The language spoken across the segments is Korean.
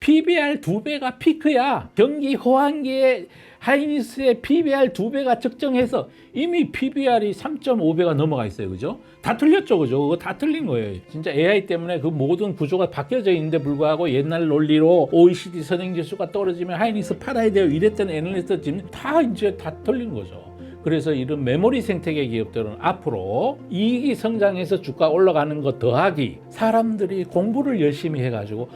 PBR 2배가 피크야. 경기 호황기에 하이닉스의 PBR 2배가 적정해서 이미 PBR이 3.5배가 넘어가 있어요. 그죠? 다 틀렸죠. 그죠? 그거 다 틀린 거예요. 진짜 AI 때문에 그 모든 구조가 바뀌어져 있는데 불구하고 옛날 논리로 OECD 선행지수가 떨어지면 하이닉스 팔아야 돼요. 이랬던 애널리스트 지금 다 이제 다 틀린 거죠. 그래서 이런 메모리 생태계 기업들은 앞으로 이익이 성장해서 주가 올라가는 것 더하기, 사람들이 공부를 열심히 해가지고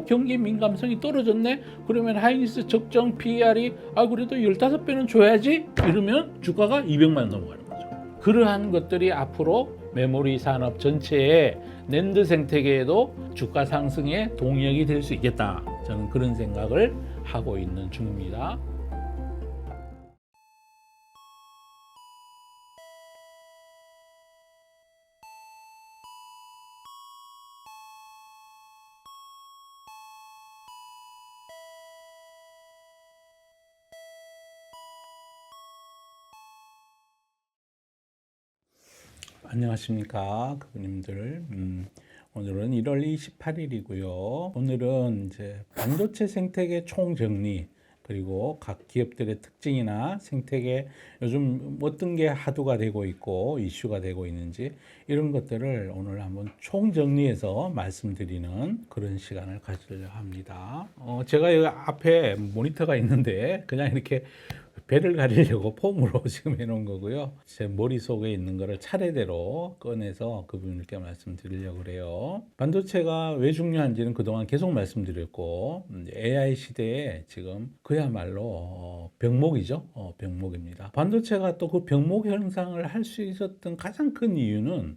경기 민감성이 떨어졌네? 그러면 하이닉스 적정 PER이 그래도 15배는 줘야지? 이러면 주가가 200만 원 넘어가는 거죠. 그러한 것들이 앞으로 메모리 산업 전체의 낸드 생태계에도 주가 상승의 동력이 될 수 있겠다. 저는 그런 생각을 하고 있는 중입니다. 안녕하십니까, 그분님들. 오늘은 1월 28일이고요. 오늘은 이제 반도체 생태계 총정리, 그리고 각 기업들의 특징이나 생태계, 요즘 어떤 게 하도가 되고 있고 이슈가 되고 있는지 이런 것들을 오늘 한번 총정리해서 말씀드리는 그런 시간을 가지려고 합니다. 제가 여기 앞에 모니터가 있는데 그냥 이렇게 배를 가리려고 폼으로 지금 해놓은 거고요. 제 머릿속에 있는 거를 차례대로 꺼내서 그분들께 말씀드리려고 그래요. 반도체가 왜 중요한지는 그동안 계속 말씀드렸고, AI 시대에 지금 그야말로 병목이죠. 병목입니다. 반도체가 또 그 병목 현상을 할 수 있었던 가장 큰 이유는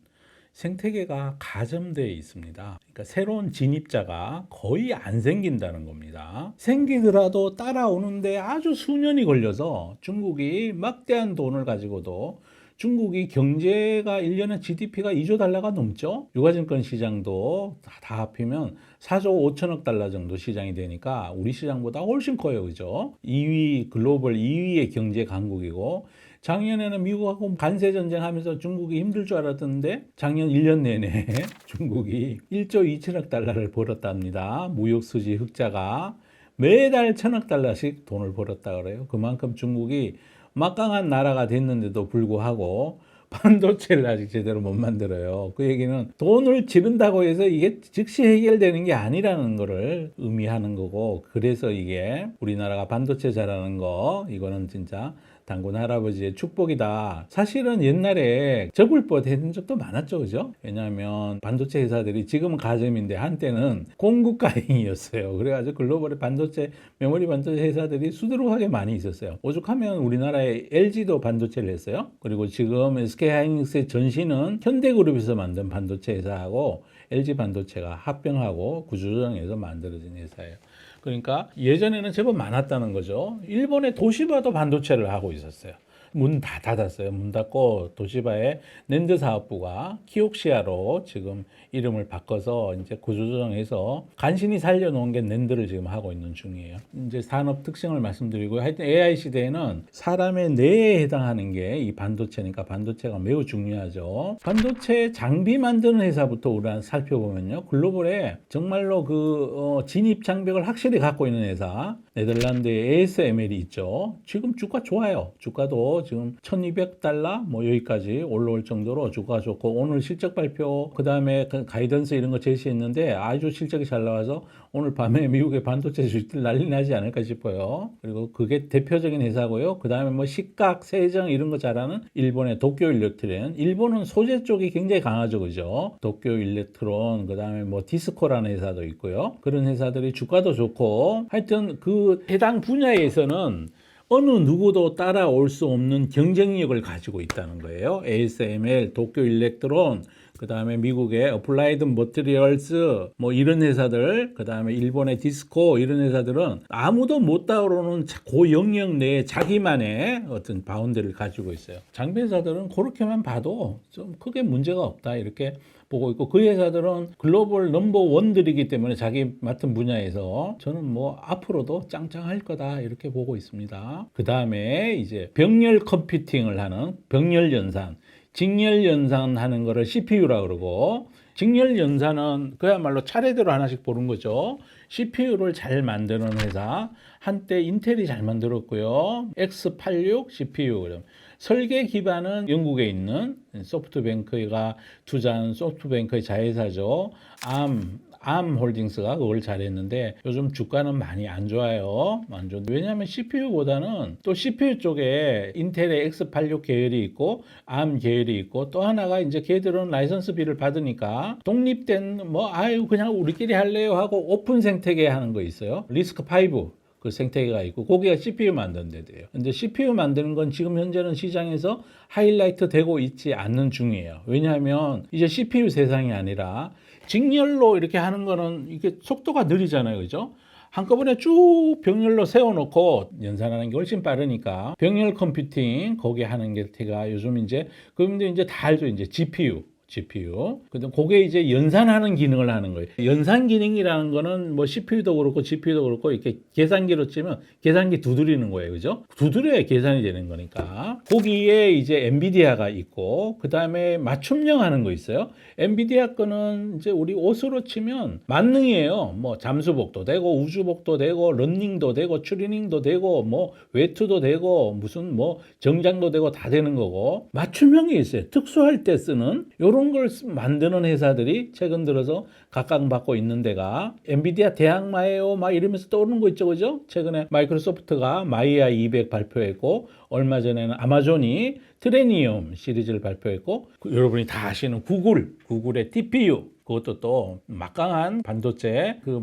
생태계가 가점되어 있습니다. 그러니까 새로운 진입자가 거의 안 생긴다는 겁니다. 생기더라도 따라오는데 아주 수년이 걸려서 중국이 막대한 돈을 가지고도, 중국이 경제가 1년에 GDP가 2조 달러가 넘죠. 유가증권 시장도 다 합히면 4조 5천억 달러 정도 시장이 되니까 우리 시장보다 훨씬 커요. 그죠? 2위, 글로벌 2위의 경제 강국이고, 작년에는 미국하고 관세 전쟁하면서 중국이 힘들 줄 알았던데 작년 1년 내내 중국이 1조 2천억 달러를 벌었답니다. 무역 수지 흑자가 매달 1,000억 달러씩 돈을 벌었다 그래요. 그만큼 중국이 막강한 나라가 됐는데도 불구하고 반도체를 아직 제대로 못 만들어요. 그 얘기는 돈을 지른다고 해서 이게 즉시 해결되는 게 아니라는 거를 의미하는 거고, 그래서 이게 우리나라가 반도체 잘하는 거, 이거는 진짜 단군 할아버지의 축복이다. 사실은 옛날에 접을 뻔 했던 적도 많았죠. 그죠? 왜냐하면 반도체 회사들이 지금은 가점인데 한때는 공급가행이었어요. 그래가지고 글로벌의 반도체, 메모리 반도체 회사들이 수두룩하게 많이 있었어요. 오죽하면 우리나라의 LG도 반도체를 했어요. 그리고 지금 SK하이닉스의 전신은 현대그룹에서 만든 반도체 회사하고 LG 반도체가 합병하고 구조조정해서 만들어진 회사예요. 그러니까 예전에는 제법 많았다는 거죠. 일본의 도시바도 반도체를 하고 있었어요. 문 다 닫았어요. 문 닫고 도시바의 낸드 사업부가 키옥시아로 지금 이름을 바꿔서 이제 구조조정해서 간신히 살려놓은 게 낸드를 지금 하고 있는 중이에요. 이제 산업 특징을 말씀드리고, 하여튼 AI 시대에는 사람의 뇌에 해당하는 게 이 반도체니까 반도체가 매우 중요하죠. 반도체 장비 만드는 회사부터 우리가 살펴보면요, 글로벌에 정말로 진입 장벽을 확실히 갖고 있는 회사, 네덜란드의 ASML이 있죠. 지금 주가 좋아요. 주가도 지금 1200달러 뭐 여기까지 올라올 정도로 주가가 좋고, 오늘 실적 발표, 그 다음에 가이던스 이런 거 제시했는데 아주 실적이 잘 나와서 오늘 밤에 미국의 반도체 주식들 난리 나지 않을까 싶어요. 그리고 그게 대표적인 회사고요. 그 다음에 뭐 식각, 세정 이런 거 잘하는 일본의 도쿄 일렉트론. 일본은 소재 쪽이 굉장히 강하죠. 그죠? 도쿄 일렉트론, 그 다음에 뭐 디스코라는 회사도 있고요. 그런 회사들이 주가도 좋고, 하여튼 그 해당 분야에서는 어느 누구도 따라올 수 없는 경쟁력을 가지고 있다는 거예요. ASML, 도쿄 일렉트론, 그 다음에 미국의 어플라이드 머티리얼스, 뭐 이런 회사들, 그 다음에 일본의 디스코, 이런 회사들은 아무도 못 따라오는 그 영역 내에 자기만의 어떤 바운드를 가지고 있어요. 장비 회사들은 그렇게만 봐도 좀 크게 문제가 없다, 이렇게 보고 있고, 그 회사들은 글로벌 넘버 원들이기 때문에 자기 맡은 분야에서 저는 뭐 앞으로도 짱짱할 거다, 이렇게 보고 있습니다. 그 다음에 이제 병렬 컴퓨팅을 하는 병렬 연산, 직렬 연산하는 거를 CPU라 그러고, 직렬 연산은 그야말로 차례대로 하나씩 보는 거죠. CPU를 잘 만드는 회사, 한때 인텔이 잘 만들었고요. X86 CPU. 설계 기반은 영국에 있는 소프트뱅크가 투자한 소프트뱅크의 자회사죠. 암 홀딩스가 그걸 잘했는데 요즘 주가는 많이 안 좋아요. 안 좋은데 왜냐하면 CPU보다는 또 CPU 쪽에 인텔의 X86 계열이 있고 암 계열이 있고 또 하나가 이제 걔들은 라이선스비를 받으니까 독립된 뭐 아유 그냥 우리끼리 할래요 하고 오픈 생태계 하는 거 있어요. 리스크5 그 생태계가 있고 거기가 CPU 만드는 데돼요. 근데 CPU 만드는 건 지금 현재는 시장에서 하이라이트 되고 있지 않는 중이에요. 왜냐하면 이제 CPU 세상이 아니라 직렬로 이렇게 하는 거는 이게 속도가 느리잖아요. 그죠? 한꺼번에 쭉 병렬로 세워놓고 연산하는 게 훨씬 빠르니까 병렬 컴퓨팅 거기 하는 게 제가 요즘 이제 그런데 이제 다 알죠. 이제 GPU. 근데 그게 이제 연산하는 기능을 하는 거예요. 연산 기능이라는 거는 뭐 CPU도 그렇고 GPU도 그렇고 이렇게 계산기로 치면 계산기 두드리는 거예요. 그죠? 두드려야 계산이 되는 거니까. 거기에 이제 엔비디아가 있고, 그 다음에 맞춤형 하는 거 있어요. 엔비디아 거는 이제 우리 옷으로 치면 만능이에요. 뭐 잠수복도 되고, 우주복도 되고, 런닝도 되고, 추리닝도 되고, 뭐 외투도 되고, 무슨 뭐 정장도 되고 다 되는 거고, 맞춤형이 있어요. 특수할 때 쓰는 요런 걸 만드는 회사들이 최근 들어서 각광받고 있는 데가 엔비디아 대항마예요 막 이러면서 떠오르는 거 있죠. 그죠? 최근에 마이크로소프트가 마이아 200 발표했고 얼마 전에는 아마존이 트레니움 시리즈를 발표했고 여러분이 다 아시는 구글의 TPU 그것도 또 막강한 반도체 그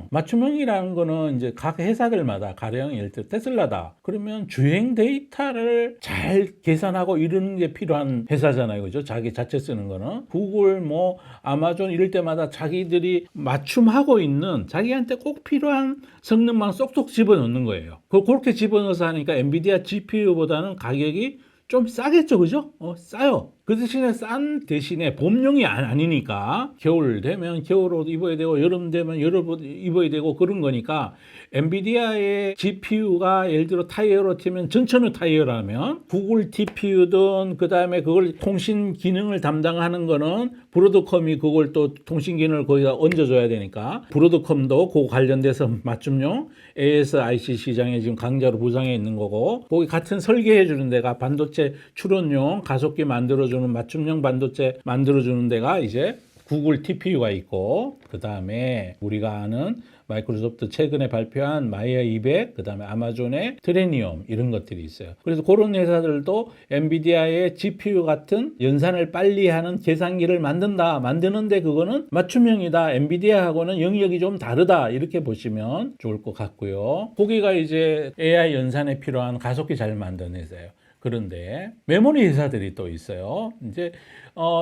맞춤형이라는 거는 이제 각 회사들마다 가령 예를 들어 테슬라다 그러면 주행 데이터를 잘 계산하고 이러는 게 필요한 회사잖아요. 그죠? 자기 자체 쓰는 거는 구글 뭐 아마존 이럴 때마다 자기들이 맞춤하고 있는 자기한테 꼭 필요한 성능만 쏙쏙 집어넣는 거예요. 그렇게 집어넣어서 하니까 엔비디아 GPU보다는 가격이 좀 싸겠죠, 그죠? 싸요. 그 대신에 싼 대신에 봄용이 아니니까 겨울 되면 겨울옷 입어야 되고 여름 되면 여름옷 입어야 되고 그런 거니까 엔비디아의 GPU가 예를 들어 타이어로 치면 전천후 타이어라면 구글 TPU든 그 다음에 그걸 통신 기능을 담당하는 거는 브로드컴이 그걸 또 통신 기능을 거기다 얹어줘야 되니까 브로드컴도 그 관련돼서 맞춤용 ASIC 시장에 지금 강자로 부상해 있는 거고 거기 같은 설계해 주는 데가 반도체 추론용 가속기 만들어주는 맞춤형 반도체 만들어주는 데가 이제 구글 TPU가 있고 그 다음에 우리가 아는 마이크로소프트 최근에 발표한 마이아 200, 그 다음에 아마존의 트레니움 이런 것들이 있어요. 그래서 그런 회사들도 엔비디아의 GPU 같은 연산을 빨리 하는 계산기를 만드는데 그거는 맞춤형이다. 엔비디아하고는 영역이 좀 다르다. 이렇게 보시면 좋을 것 같고요. 거기가 이제 AI 연산에 필요한 가속기 잘 만드는 회사예요. 그런데 메모리 회사들이 또 있어요. 이제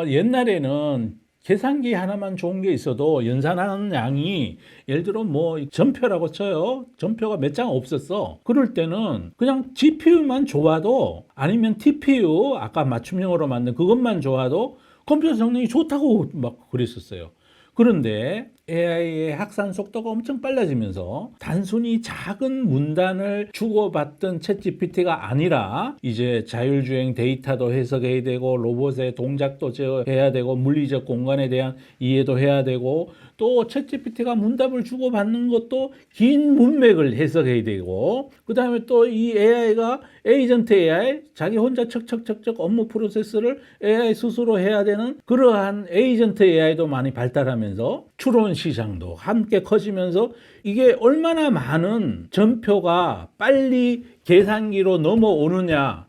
옛날에는 계산기 하나만 좋은 게 있어도 연산하는 양이 예를 들어 뭐 전표라고 쳐요. 전표가 몇 장 없었어. 그럴 때는 그냥 GPU만 좋아도 아니면 TPU 아까 맞춤형으로 만든 그것만 좋아도 컴퓨터 성능이 좋다고 막 그랬었어요. 그런데 AI의 확산 속도가 엄청 빨라지면서 단순히 작은 문단을 주고받던 챗GPT가 아니라 이제 자율주행 데이터도 해석해야 되고 로봇의 동작도 제어해야 되고 물리적 공간에 대한 이해도 해야 되고 또 챗GPT가 문답을 주고받는 것도 긴 문맥을 해석해야 되고 그 다음에 또 이 AI가 에이전트 AI 자기 혼자 척척척척 업무 프로세스를 AI 스스로 해야 되는 그러한 에이전트 AI도 많이 발달하면서 추론 시장도 함께 커지면서 이게 얼마나 많은 전표가 빨리 계산기로 넘어오느냐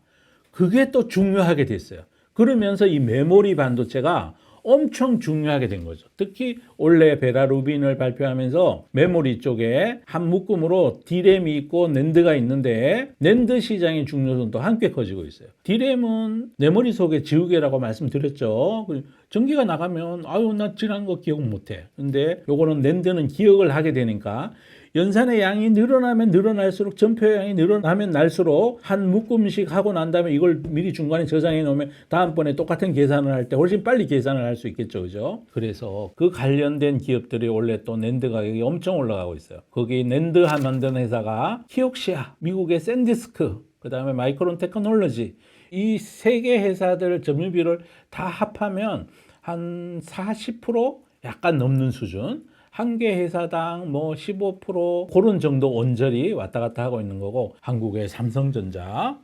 그게 또 중요하게 됐어요. 그러면서 이 메모리 반도체가 엄청 중요하게 된 거죠. 특히 올해 베라 루빈을 발표하면서 메모리 쪽에 한 묶음으로 D램이 있고 낸드가 있는데 낸드 시장의 중요성도 함께 커지고 있어요. D램은 내 머릿속에 지우개라고 말씀드렸죠. 전기가 나가면 아유 나 지난 거 기억 못해. 근데 요거는 낸드는 기억을 하게 되니까 연산의 양이 늘어나면 늘어날수록 전표의 양이 늘어나면 날수록 한 묶음씩 하고 난 다음에 이걸 미리 중간에 저장해 놓으면 다음번에 똑같은 계산을 할 때 훨씬 빨리 계산을 할 수 있겠죠. 그죠? 그래서 그 관련된 기업들이 원래 또 낸드 가격이 엄청 올라가고 있어요. 거기 낸드 만드는 회사가 키옥시아, 미국의 샌디스크, 그 다음에 마이크론 테크놀로지 이 세 개 회사들 점유비를 다 합하면 한 40% 약간 넘는 수준 한 개 회사당 뭐 15% 그런 정도 언저리 왔다 갔다 하고 있는 거고, 한국의 삼성전자가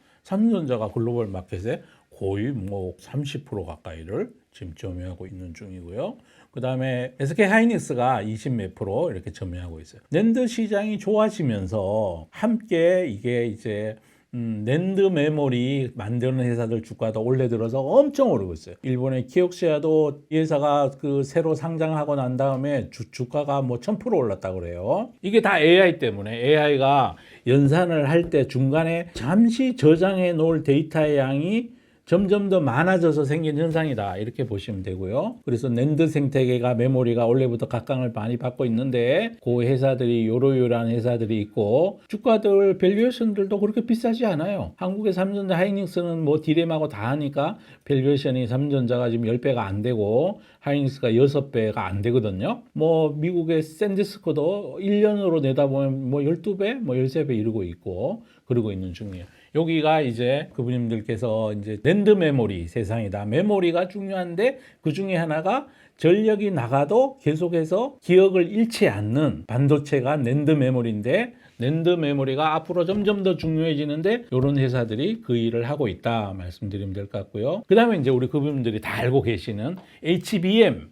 글로벌 마켓에 거의 뭐 30% 가까이를 지금 점유하고 있는 중이고요. 그 다음에 SK 하이닉스가 20 몇 프로 이렇게 점유하고 있어요. 낸드 시장이 좋아지면서 함께 이게 이제 낸드 메모리 만드는 회사들 주가도 올해 들어서 엄청 오르고 있어요. 일본의 키옥시아도 이 회사가 그 새로 상장하고 난 다음에 주가가 뭐 1000% 올랐다고 그래요. 이게 다 AI 때문에, AI가 연산을 할 때 중간에 잠시 저장해 놓을 데이터의 양이 점점 더 많아져서 생긴 현상이다, 이렇게 보시면 되고요. 그래서 낸드 생태계가, 메모리가 원래부터 각광을 많이 받고 있는데 그 회사들이 요러요러한 회사들이 있고, 주가들 밸류에이션들도 그렇게 비싸지 않아요. 한국의 삼성전자 하이닉스는 뭐 디램하고 다 하니까 밸류에이션이 삼성전자가 지금 10배가 안 되고 하이닉스가 6배가 안 되거든요. 뭐 미국의 샌디스코도 1년으로 내다보면 뭐 12배, 뭐 13배 이루고 있고 그러고 있는 중이에요. 여기가 이제 그분님들께서 이제 낸드 메모리 세상이다. 메모리가 중요한데 그 중에 하나가 전력이 나가도 계속해서 기억을 잃지 않는 반도체가 낸드 메모리인데, 낸드 메모리가 앞으로 점점 더 중요해지는데 이런 회사들이 그 일을 하고 있다 말씀드리면 될 것 같고요. 그 다음에 이제 우리 그분들이 다 알고 계시는 HBM은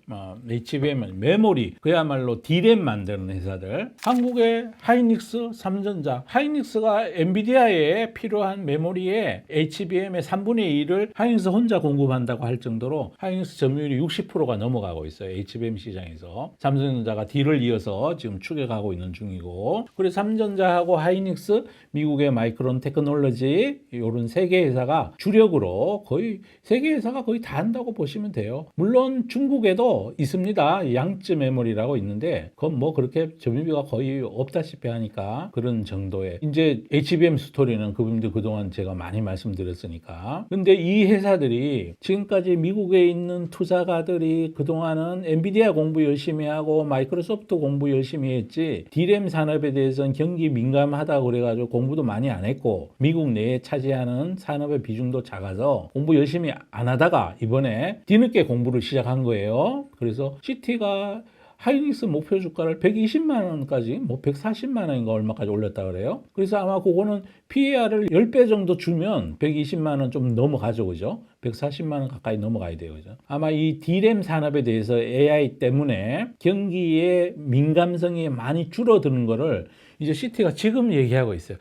메모리, 그야말로 D램 만드는 회사들. 한국의 하이닉스, 삼성전자, 하이닉스가 엔비디아에 필요한 메모리에 HBM의 3분의 1을 하이닉스 혼자 공급한다고 할 정도로 하이닉스 점유율이 60%가 넘어가고 있어요. HBM 시장에서. 삼성전자가 D를 이어서 지금 추격하고 있는 중이고, 그래서 삼성전자하고 하이닉스, 미국의 마이크론 테크놀로지, 이런 세 개 회사가 주력으로 거의 세 개 회사가 거의 다 한다고 보시면 돼요. 물론 중국에도 있습니다. 양쯔 메모리라고 있는데 그건 뭐 그렇게 점유비가 거의 없다시피 하니까 그런 정도의, 이제 HBM 스토리는 그분들 그동안 제가 많이 말씀드렸으니까. 근데 이 회사들이 지금까지 미국에 있는 투자가들이 그동안은 엔비디아 공부 열심히 하고 마이크로소프트 공부 열심히 했지, D램 산업에 대해서는 경기 민감하다고 그래가지고 공부도 많이 안 했고, 미국 내에 차지하는 산업의 비중도 작아서 공부 열심히 안 하다가 이번에 뒤늦게 공부를 시작한 거예요. 그래서 CT가 하이닉스 목표 주가를 120만 원까지, 뭐 140만 원인가 얼마까지 올렸다 그래요. 그래서 아마 그거는 PER을 10배 정도 주면 120만 원 좀 넘어가죠, 그죠? 140만 원 가까이 넘어가야 돼요, 그죠? 아마 이 D램 산업에 대해서 AI 때문에 경기의 민감성이 많이 줄어드는 거를 이제 CT가 지금 얘기하고 있어요.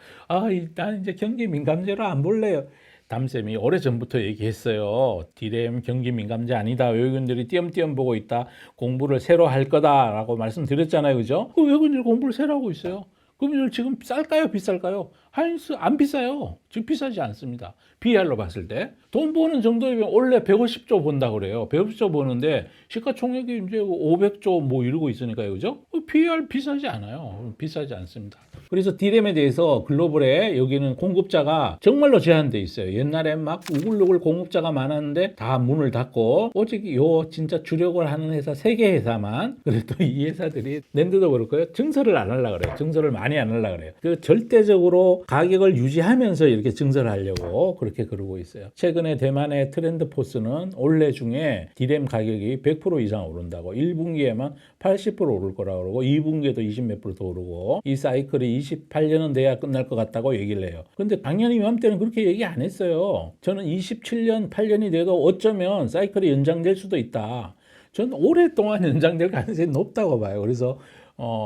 난 이제 경기 민감제로 안 볼래요. 담쌤이 오래전부터 얘기했어요. D램 경기 민감제 아니다. 외국인들이 띄엄띄엄 보고 있다. 공부를 새로 할 거다라고 말씀드렸잖아요, 그죠? 그 외국인들이 공부를 새로 하고 있어요. 그럼 지금 쌀까요, 비쌀까요? 하이닉스 안 비싸요. 지금 비싸지 않습니다. PER로 봤을 때 돈 버는 정도면 원래 150조 본다 그래요. 150조 버는데 시가총액이 이제 500조 뭐 이러고 있으니까요, 그죠? PER 비싸지 않아요. 비싸지 않습니다. 그래서 D램에 대해서 글로벌에 여기는 공급자가 정말로 제한돼 있어요. 옛날에 막 우글우글 공급자가 많았는데 다 문을 닫고 오직 요 진짜 주력을 하는 회사 3개 회사만, 그래도 이 회사들이 낸드도 그렇고요, 증설을 안 하려고 그래요. 증설을 많이 안 하려고 그래요. 그 절대적으로 가격을 유지하면서 이렇게 증설을 하려고 그렇게 그러고 있어요. 최근에 대만의 트렌드 포스는 올해 중에 D램 가격이 100% 이상 오른다고, 1분기에만 80% 오를 거라고 그러고 2분기에도 20 몇 프로 더 오르고, 이 사이클이 28년은 돼야 끝날 것 같다고 얘기를 해요. 근데 작년 이맘때는 그렇게 얘기 안 했어요. 저는 27년, 8년이 돼도 어쩌면 사이클이 연장될 수도 있다. 저는 오랫동안 연장될 가능성이 높다고 봐요. 그래서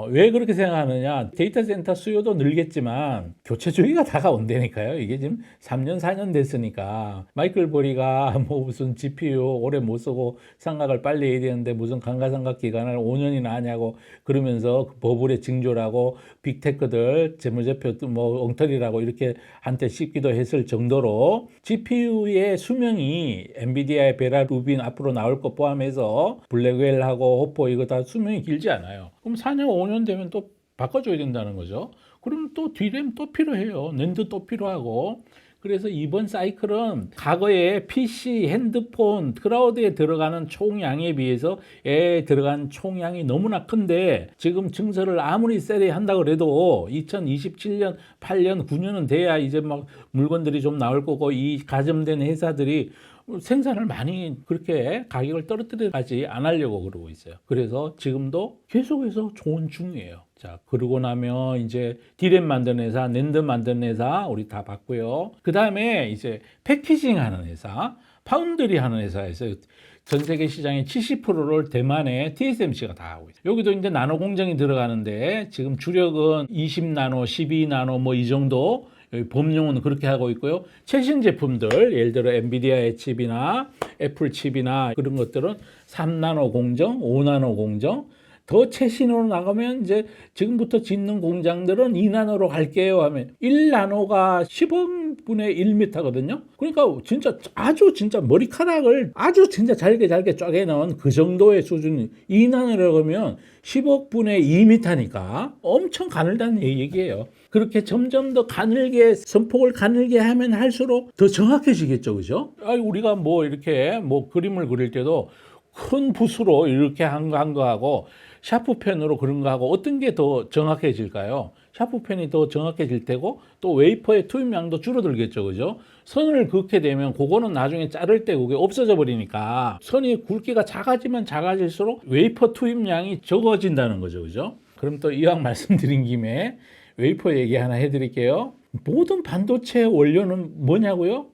왜 그렇게 생각하느냐, 데이터 센터 수요도 늘겠지만 교체 주기가 다가온다니까요. 이게 지금 3년 4년 됐으니까. 마이클 버리가 뭐 무슨 GPU 오래 못 쓰고 상각을 빨리 해야 되는데 무슨 감가상각 기간을 5년이나 하냐고 그러면서 그 버블의 징조라고 빅테크들 재무제표 뭐 엉터리라고 이렇게 한테 씹기도 했을 정도로 GPU의 수명이 엔비디아의 베라 루빈 앞으로 나올 것 포함해서 블랙웰하고 호퍼 이거 다 수명이 길지 않아요. 그럼 4년 5년 되면 또 바꿔줘야 된다는 거죠. 그럼 또 D램 또 필요해요. 낸드 또 필요하고. 그래서 이번 사이클은 과거에 PC, 핸드폰, 클라우드에 들어가는 총량에 비해서 들어간 총량이 너무나 큰데, 지금 증설을 아무리 세게 한다고 그래도 2027년, 8년, 9년은 돼야 이제 막 물건들이 좀 나올 거고, 이 가점된 회사들이 생산을 많이 그렇게 가격을 떨어뜨리지 않으려고 그러고 있어요. 그래서 지금도 계속해서 좋은 중이에요. 자, 그러고 나면 이제 디램 만드는 회사, 낸드 만드는 회사 우리 다 봤고요. 그 다음에 이제 패키징 하는 회사, 파운드리 하는 회사에서 전 세계 시장의 70%를 대만의 TSMC가 다 하고 있어요. 여기도 이제 나노 공정이 들어가는데 지금 주력은 20나노, 12나노 뭐 이 정도 범용은 그렇게 하고 있고요. 최신 제품들 예를 들어 엔비디아의 칩이나 애플 칩이나 그런 것들은 3나노 공정, 5나노 공정 더 최신으로 나가면 이제 지금부터 짓는 공장들은 2나노로 갈게요 하면 1나노가 10억분의 1m거든요. 그러니까 진짜 머리카락을 아주 진짜 잘게 쪼개놓은 그 정도의 수준이 2나노라고 하면 10억분의 2m니까 엄청 가늘다는 얘기예요. 그렇게 점점 더 가늘게 선폭을 가늘게 하면 할수록 더 정확해지겠죠, 그죠? 우리가 뭐 이렇게 뭐 그림을 그릴 때도 큰 붓으로 이렇게 한 거하고 샤프펜으로 그런 거하고 어떤 게 더 정확해질까요? 샤프펜이 더 정확해질 테고 또 웨이퍼의 투입량도 줄어들겠죠, 그죠? 선을 긋게 되면 그거는 나중에 자를 때 그게 없어져 버리니까 선이 굵기가 작아지면 작아질수록 웨이퍼 투입량이 적어진다는 거죠, 그죠? 그럼 또 이왕 말씀드린 김에 웨이퍼 얘기 하나 해드릴게요. 모든 반도체 원료는 뭐냐고요?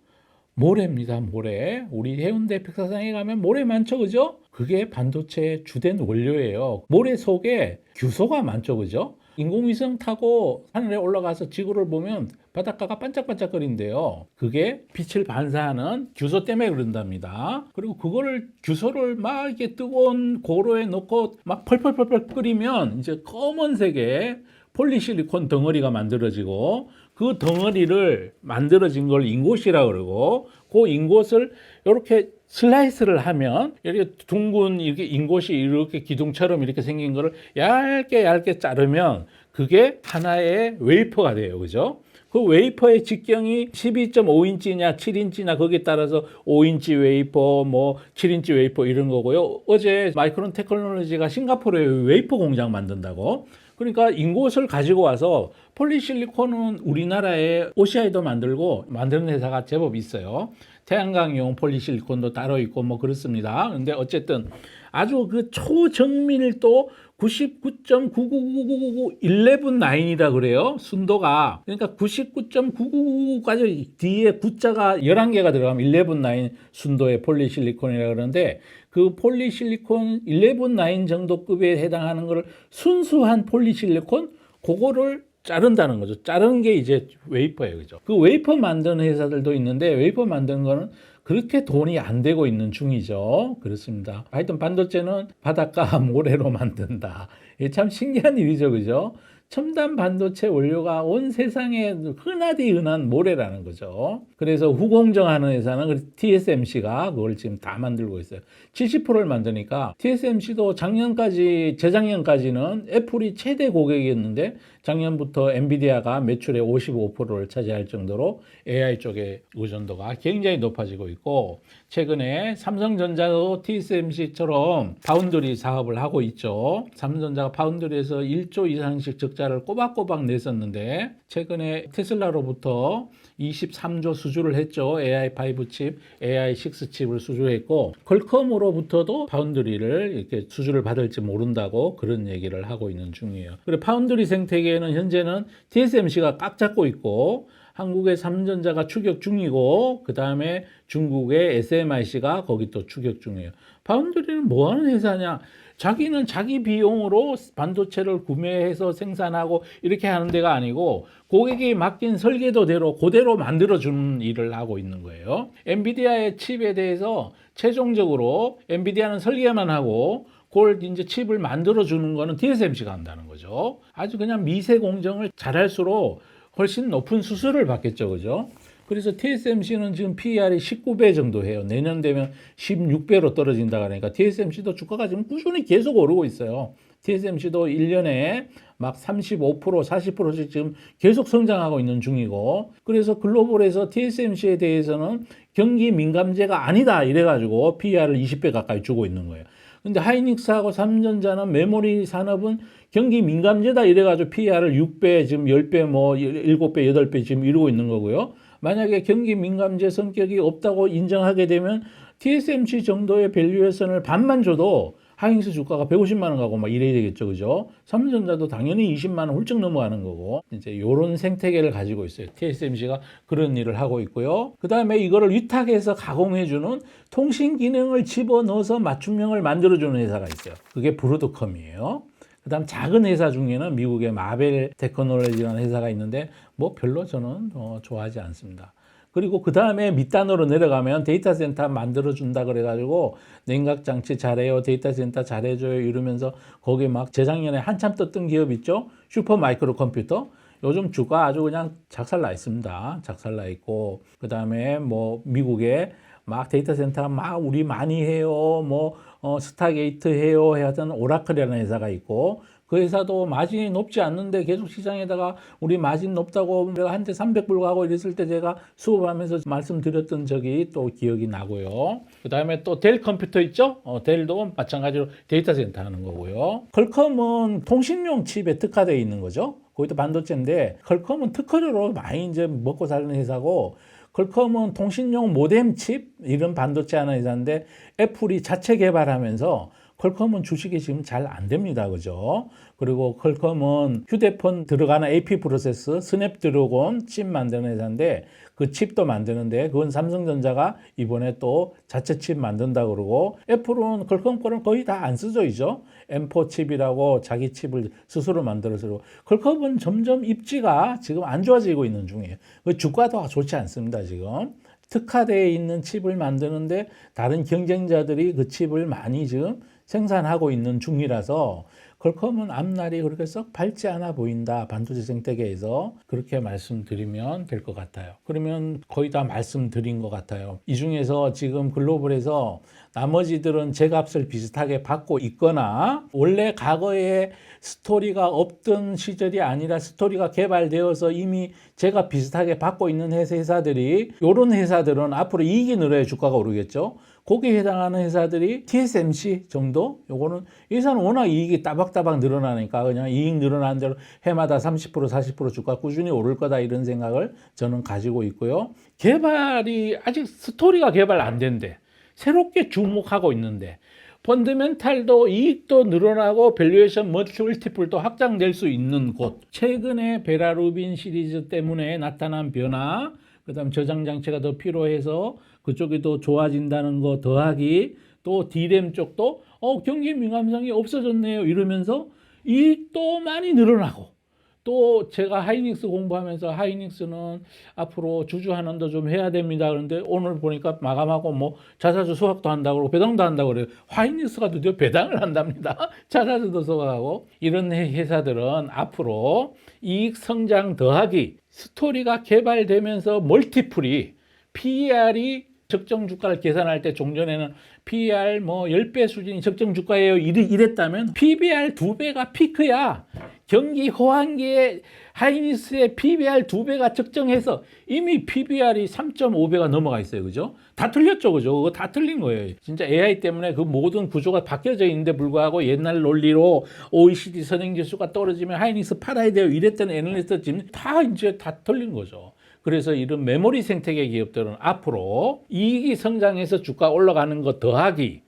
모래입니다. 모래. 우리 해운대 백사장에 가면 모래 많죠, 그죠? 그게 반도체의 주된 원료예요. 모래 속에 규소가 많죠, 그죠? 인공위성 타고 하늘에 올라가서 지구를 보면 바닷가가 반짝반짝거린대요. 그게 빛을 반사하는 규소 때문에 그런답니다. 그리고 그거를 규소를 막 이렇게 뜨거운 고로에 넣고 막 펄펄펄펄 끓이면 이제 검은색의 폴리실리콘 덩어리가 만들어지고 그 덩어리를 만들어진 걸 인곳이라고 그러고 그 인곳을 이렇게 슬라이스를 하면 이렇게 둥근 이렇게 인곳이 이렇게 기둥처럼 이렇게 생긴 거를 얇게 자르면 그게 하나의 웨이퍼가 돼요. 그죠? 그 웨이퍼의 직경이 12.5인치냐 7인치냐 거기에 따라서 5인치 웨이퍼 뭐 7인치 웨이퍼 이런 거고요. 어제 마이크론 테크놀로지가 싱가포르에 웨이퍼 공장 만든다고. 그러니까 인곳을 가지고 와서 폴리실리콘은 우리나라에 OCI도 만들고 만드는 회사가 제법 있어요. 태양광용 폴리실리콘도 따로 있고 뭐 그렇습니다. 근데 어쨌든 아주 그 초정밀도 99.99999 11.9이다 그래요. 순도가. 그러니까 99.999까지 뒤에 9자가 11개가 들어가면 11.9 순도의 폴리실리콘이라 그러는데 그 폴리실리콘 11.9 정도 급에 해당하는 거를 순수한 폴리실리콘 그거를 자른다는 거죠. 자른 게 이제 웨이퍼예요. 그죠? 그 웨이퍼 만드는 회사들도 있는데 웨이퍼 만드는 거는 그렇게 돈이 안 되고 있는 중이죠. 그렇습니다. 하여튼 반도체는 바닷가 모래로 만든다. 이게 참 신기한 일이죠. 그죠? 첨단 반도체 원료가 온 세상에 흔하디 흔한 모래라는 거죠. 그래서 후공정하는 회사는 TSMC가 그걸 지금 다 만들고 있어요. 70%를 만드니까 TSMC도 재작년까지는 애플이 최대 고객이었는데 작년부터 엔비디아가 매출의 55%를 차지할 정도로 AI 쪽의 의존도가 굉장히 높아지고 있고 최근에 삼성전자도 TSMC처럼 파운드리 사업을 하고 있죠. 삼성전자가 파운드리에서 1조 이상씩 적자를 꼬박꼬박 냈었는데 최근에 테슬라로부터 23조 수주를 했죠. AI5 칩, AI6 칩을 수주했고 퀄컴으로부터도 파운드리를 이렇게 수주를 받을지 모른다고 그런 얘기를 하고 있는 중이에요. 그리고 파운드리 생태계에는 현재는 TSMC가 꽉 잡고 있고 한국의 삼성전자가 추격 중이고 그 다음에 중국의 SMIC가 거기 또 추격 중이에요. 파운드리는 뭐 하는 회사냐? 자기는 자기 비용으로 반도체를 구매해서 생산하고 이렇게 하는 데가 아니고 고객이 맡긴 설계도대로 그대로 만들어주는 일을 하고 있는 거예요. 엔비디아의 칩에 대해서 최종적으로 엔비디아는 설계만 하고 그걸 이제 칩을 만들어주는 거는 TSMC가 한다는 거죠. 아주 그냥 미세 공정을 잘할수록 훨씬 높은 수수료를 받겠죠. 그죠? 그래서 TSMC는 지금 PER이 19배 정도 해요. 내년 되면 16배로 떨어진다 그러니까 TSMC도 주가가 지금 꾸준히 계속 오르고 있어요. TSMC도 1년에 막 35%, 40%씩 지금 계속 성장하고 있는 중이고 그래서 글로벌에서 TSMC에 대해서는 경기 민감제가 아니다 이래가지고 PER을 20배 가까이 주고 있는 거예요. 근데 하이닉스하고 삼성전자는 메모리 산업은 경기 민감제다 이래가지고 PER을 6배, 지금 10배, 뭐 7배, 8배 지금 이루고 있는 거고요. 만약에 경기 민감제 성격이 없다고 인정하게 되면 TSMC 정도의 밸류에이션을 반만 줘도 하이닉스 주가가 150만 원 가고 막 이래야 되겠죠. 그죠? 삼성전자도 당연히 20만 원 훌쩍 넘어가는 거고, 이제 요런 생태계를 가지고 있어요. TSMC가 그런 일을 하고 있고요. 그 다음에 이거를 위탁해서 가공해주는 통신 기능을 집어넣어서 맞춤형을 만들어주는 회사가 있어요. 그게 브로드컴이에요. 그 다음 작은 회사 중에는 미국의 마벨 테크놀로지라는 회사가 있는데 뭐 별로 저는 좋아하지 않습니다. 그리고 그 다음에 밑단으로 내려가면 데이터 센터 만들어준다 그래가지고 냉각장치 잘해요, 데이터 센터 잘해줘요 이러면서 거기 막 재작년에 한참 떴던 기업 있죠? 슈퍼 마이크로 컴퓨터. 요즘 주가 아주 그냥 작살나 있습니다. 작살나 있고, 그 다음에 뭐 미국에 막 데이터 센터 막 우리 많이 해요, 뭐 스타게이트 해요 하던 오라클이라는 회사가 있고, 그 회사도 마진이 높지 않는데 계속 시장에다가 우리 마진 높다고 내가 한때 300불 가고 이랬을 때 제가 수업하면서 말씀드렸던 적이 또 기억이 나고요. 그 다음에 또 델 컴퓨터 있죠? 델도 마찬가지로 데이터 센터 하는 거고요. 퀄컴은 통신용 칩에 특화되어 있는 거죠. 거기도 반도체인데 퀄컴은 특허료로 많이 이제 먹고 사는 회사고, 퀄컴은 통신용 모뎀 칩 이런 반도체 하는 회사인데 애플이 자체 개발하면서 퀄컴은 주식이 지금 잘 안 됩니다. 그죠? 그리고 퀄컴은 휴대폰 들어가는 AP 프로세스 스냅드래곤 칩 만드는 회사인데 그 칩도 만드는데 그건 삼성전자가 이번에 또 자체 칩 만든다 그러고, 애플은 퀄컴 거는 거의 다 안 쓰죠. 이죠? M4 칩이라고 자기 칩을 스스로 만들어서. 퀄컴은 점점 입지가 지금 안 좋아지고 있는 중이에요. 그 주가도 좋지 않습니다. 지금 특화되어 있는 칩을 만드는데 다른 경쟁자들이 그 칩을 많이 지금 생산하고 있는 중이라서 퀄컴은 앞날이 그렇게 썩 밝지 않아 보인다. 반도체 생태계에서 그렇게 말씀드리면 될 것 같아요. 그러면 거의 다 말씀드린 것 같아요. 이 중에서 지금 글로벌에서 나머지들은 제값을 비슷하게 받고 있거나 원래 과거에 스토리가 없던 시절이 아니라 스토리가 개발되어서 이미 제값 비슷하게 받고 있는 회사들이, 이런 회사들은 앞으로 이익이 늘어야 주가가 오르겠죠. 거기에 해당하는 회사들이 TSMC 정도? 요거는 이 회사는 워낙 이익이 따박따박 늘어나니까 그냥 이익 늘어나는 대로 해마다 30% 40% 주가 꾸준히 오를 거다 이런 생각을 저는 가지고 있고요. 개발이 아직 스토리가 개발 안 된대. 새롭게 주목하고 있는데 펀더멘탈도 이익도 늘어나고 밸류에이션 멀티플도 확장될 수 있는 곳. 최근에 베라루빈 시리즈 때문에 나타난 변화, 그 다음 저장 장치가 더 필요해서 그쪽이 더 좋아진다는 거 더하기, 또 D램 쪽도 경기 민감성이 없어졌네요 이러면서 이익도 많이 늘어나고, 또 제가 하이닉스 공부하면서 하이닉스는 앞으로 주주환원도 좀 해야 됩니다. 그런데 오늘 보니까 마감하고 뭐 자사주 수확도 한다고 그러고 배당도 한다고 그래요. 하이닉스가 드디어 배당을 한답니다. 자사주도 수확하고. 이런 회사들은 앞으로 이익 성장 더하기, 스토리가 개발되면서 멀티플이 PER이 적정 주가를 계산할 때 종전에는 PER 뭐 10배 수준이 적정 주가예요 이랬다면 PBR 2배가 피크야. 경기 호황기에 하이닉스의 PBR 2배가 적정해서 이미 PBR이 3.5배가 넘어가 있어요. 그죠? 다 틀렸죠. 그죠? 그거 다 틀린 거예요. 진짜 AI 때문에 그 모든 구조가 바뀌어져 있는데 불구하고 옛날 논리로 OECD 선행지수가 떨어지면 하이닉스 팔아야 돼요 이랬던 애널리스트 지금 다 이제 다 틀린 거죠. 그래서 이런 메모리 생태계 기업들은 앞으로 이익이 성장해서 주가 올라가는 것 더하기,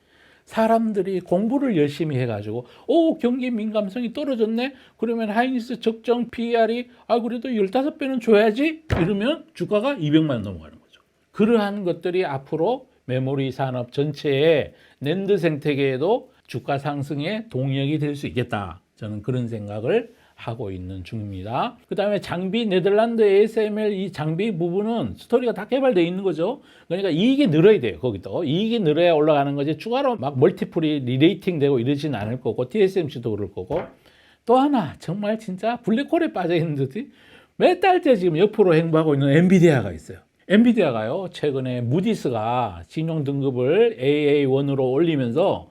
사람들이 공부를 열심히 해가지고 경기 민감성이 떨어졌네? 그러면 하이닉스 적정 PER이 그래도 15배는 줘야지? 이러면 주가가 200만 원 넘어가는 거죠. 그러한 것들이 앞으로 메모리 산업 전체의 낸드 생태계에도 주가 상승의 동력이 될 수 있겠다. 저는 그런 생각을 하고 있는 중입니다. 그 다음에 장비, 네덜란드 ASML 이 장비 부분은 스토리가 다 개발되어 있는 거죠. 그러니까 이익이 늘어야 돼요. 거기도 이익이 늘어야 올라가는 거지 추가로 막 멀티플이 리레이팅 되고 이러진 않을 거고, TSMC도 그럴 거고. 또 하나 정말 진짜 블랙홀에 빠져 있는 듯이 몇 달째 지금 옆으로 행보하고 있는 엔비디아가 있어요. 엔비디아가요, 최근에 무디스가 신용 등급을 AA1으로 올리면서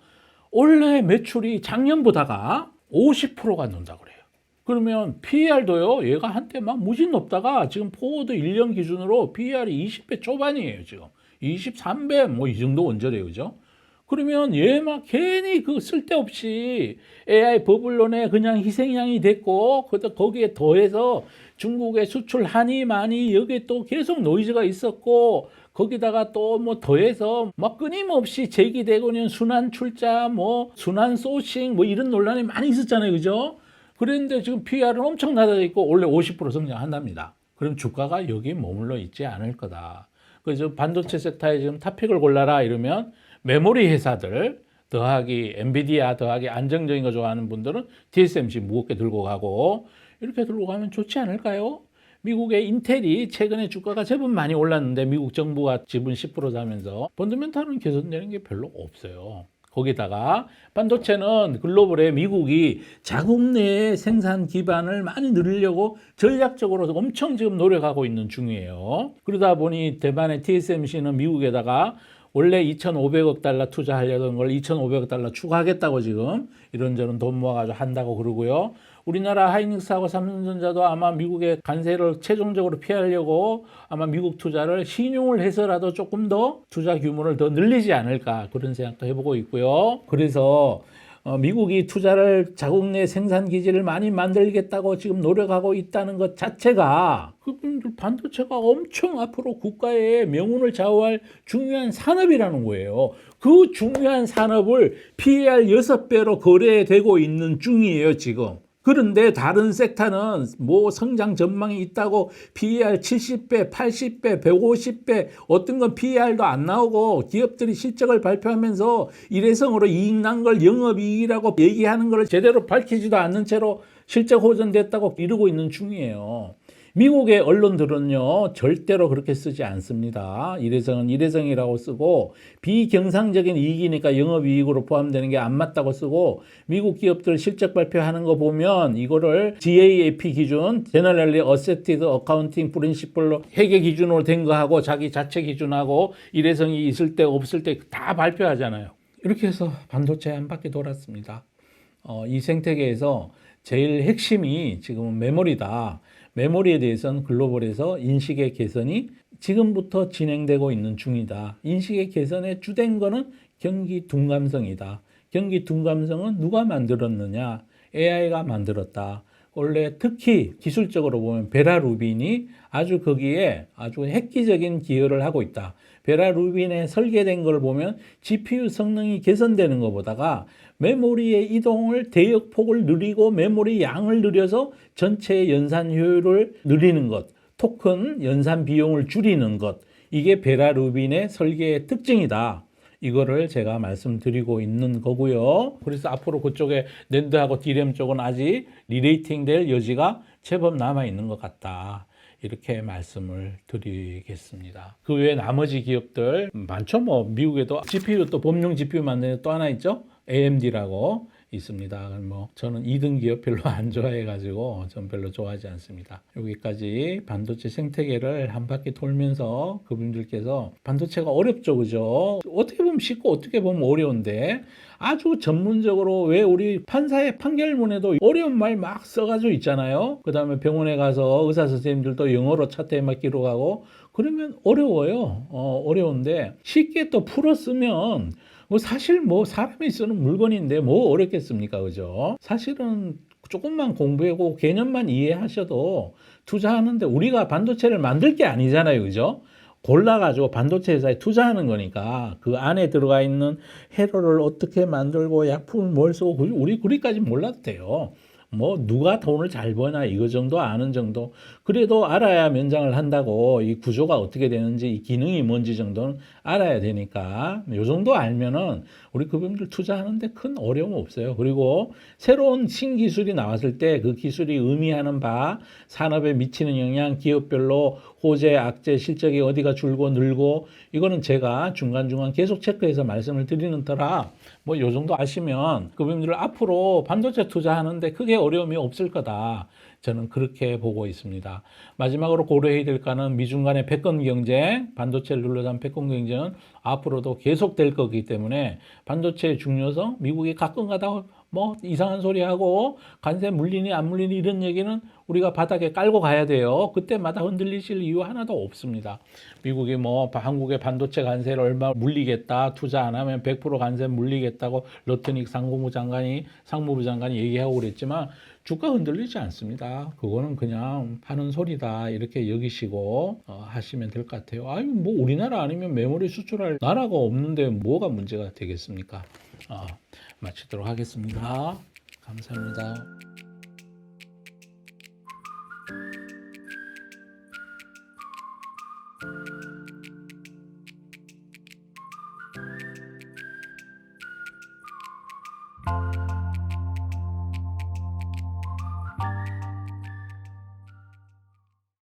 올해 매출이 작년보다가 50%가 는다고 그래요. 그러면 PER도요, 얘가 한때 막 무진 높다가 지금 포워드 1년 기준으로 PER이 20배 초반이에요, 지금. 23배 뭐 이 정도 언저리예요, 그죠? 그러면 얘 막 괜히 그 쓸데없이 AI 버블론에 그냥 희생양이 됐고, 거기에 더해서 중국의 수출 하니 많이 여기에 또 계속 노이즈가 있었고, 거기다가 또 뭐 더해서 막 끊임없이 제기되고 있는 순환 출자, 뭐 순환 소싱, 뭐 이런 논란이 많이 있었잖아요, 그죠? 그런데 지금 PR은 엄청 낮아져 있고 원래 50% 성장한답니다. 그럼 주가가 여기 머물러 있지 않을 거다. 그래서 반도체 섹터에 지금 탑픽을 골라라 이러면 메모리 회사들 더하기 엔비디아 더하기 안정적인 거 좋아하는 분들은 TSMC 무겁게 들고 가고 이렇게 들고 가면 좋지 않을까요? 미국의 인텔이 최근에 주가가 제법 많이 올랐는데 미국 정부가 지분 10% 사면서 펀더멘탈은 개선되는 게 별로 없어요. 거기다가 반도체는 글로벌에 미국이 자국 내에 생산 기반을 많이 늘리려고 전략적으로 엄청 지금 노력하고 있는 중이에요. 그러다 보니 대만의 TSMC는 미국에다가 원래 2,500억 달러 투자하려던 걸 2,500억 달러 추가하겠다고 지금 이런저런 돈 모아가지고 한다고 그러고요. 우리나라 하이닉스하고 삼성전자도 아마 미국의 관세를 최종적으로 피하려고 아마 미국 투자를 신용을 해서라도 조금 더 투자 규모를 더 늘리지 않을까 그런 생각도 해보고 있고요. 그래서 미국이 투자를 자국 내 생산 기지를 많이 만들겠다고 지금 노력하고 있다는 것 자체가 그분들 반도체가 엄청 앞으로 국가의 명운을 좌우할 중요한 산업이라는 거예요. 그 중요한 산업을 PER 6배로 거래되고 있는 중이에요, 지금. 그런데 다른 섹터는 뭐 성장 전망이 있다고 PER 70배, 80배, 150배, 어떤 건 PER도 안 나오고 기업들이 실적을 발표하면서 일회성으로 이익 난 걸 영업이익이라고 얘기하는 걸 제대로 밝히지도 않는 채로 실적 호전됐다고 이러고 있는 중이에요. 미국의 언론들은요 절대로 그렇게 쓰지 않습니다. 일회성은 일회성이라고 쓰고 비경상적인 이익이니까 영업이익으로 포함되는 게 안 맞다고 쓰고 미국 기업들 실적 발표하는 거 보면 이거를 GAAP 기준 Generally Accepted Accounting Principle로 회계 기준으로 된 거하고 자기 자체 기준하고 일회성이 있을 때 없을 때 다 발표하잖아요. 이렇게 해서 반도체 한 바퀴 돌았습니다. 이 생태계에서 제일 핵심이 지금은 메모리다. 메모리에 대해서는 글로벌에서 인식의 개선이 지금부터 진행되고 있는 중이다. 인식의 개선에 주된 거는 경기 둔감성이다. 경기 둔감성은 누가 만들었느냐? AI가 만들었다. 원래 특히 기술적으로 보면 베라 루빈이 아주 거기에 아주 획기적인 기여를 하고 있다. 베라 루빈에 설계된 걸 보면 GPU 성능이 개선되는 것보다가 메모리의 이동을 대역폭을 늘리고 메모리 양을 늘려서 전체 연산 효율을 늘리는 것, 토큰 연산 비용을 줄이는 것, 이게 베라 루빈의 설계의 특징이다. 이거를 제가 말씀드리고 있는 거고요. 그래서 앞으로 그쪽에 낸드하고 디램 쪽은 아직 리레이팅 될 여지가 제법 남아 있는 것 같다. 이렇게 말씀을 드리겠습니다. 그 외에 나머지 기업들 많죠. 뭐 미국에도 GPU 또 범용 GPU 만드는 또 하나 있죠. AMD라고 있습니다. 뭐 저는 2등 기업 별로 안 좋아해가지고 전 별로 좋아하지 않습니다. 여기까지 반도체 생태계를 한 바퀴 돌면서 그분들께서 반도체가 어렵죠, 그죠? 어떻게 보면 쉽고 어떻게 보면 어려운데 아주 전문적으로 왜 우리 판사의 판결문에도 어려운 말 막 써가지고 있잖아요. 그 다음에 병원에 가서 의사 선생님들도 영어로 차트에 막 기록하고 그러면 어려워요. 어려운데 쉽게 또 풀어 쓰면 뭐 사실 뭐 사람이 쓰는 물건인데 뭐 어렵겠습니까, 그죠? 사실은 조금만 공부하고 개념만 이해하셔도 투자하는데 우리가 반도체를 만들 게 아니잖아요, 그죠? 골라가지고 반도체 회사에 투자하는 거니까 그 안에 들어가 있는 회로를 어떻게 만들고 약품을 뭘 쓰고 우리 그리까지 몰라도 돼요. 뭐 누가 돈을 잘 버나 이거 정도 아는 정도 그래도 알아야 면장을 한다고 이 구조가 어떻게 되는지 이 기능이 뭔지 정도는 알아야 되니까 요 정도 알면은 우리 그분들 투자하는데 큰 어려움 없어요. 그리고 새로운 신기술이 나왔을 때 그 기술이 의미하는 바 산업에 미치는 영향 기업별로 호재, 악재, 실적이 어디가 줄고 늘고 이거는 제가 중간중간 계속 체크해서 말씀을 드리는 터라 뭐 요 정도 아시면 그분들 앞으로 반도체 투자하는데 크게 어려움이 없을 거다. 저는 그렇게 보고 있습니다. 마지막으로 고려해야 될 거는 미중 간의 패권 경쟁, 반도체를 둘러싼 패권 경쟁은 앞으로도 계속될 거기 때문에 반도체의 중요성, 미국이 가끔가다 뭐 이상한 소리 하고 관세 물리니 안 물리니 이런 얘기는 우리가 바닥에 깔고 가야 돼요. 그때마다 흔들리실 이유 하나도 없습니다. 미국이 뭐 한국의 반도체 관세를 얼마 물리겠다, 투자 안 하면 100% 관세 물리겠다고 러트닉 상무부 장관이 얘기하고 그랬지만 주가 흔들리지 않습니다. 그거는 그냥 하는 소리다 이렇게 여기시고 하시면 될 것 같아요. 아유 뭐 우리나라 아니면 메모리 수출할 나라가 없는데 뭐가 문제가 되겠습니까? 마치도록 하겠습니다. 감사합니다.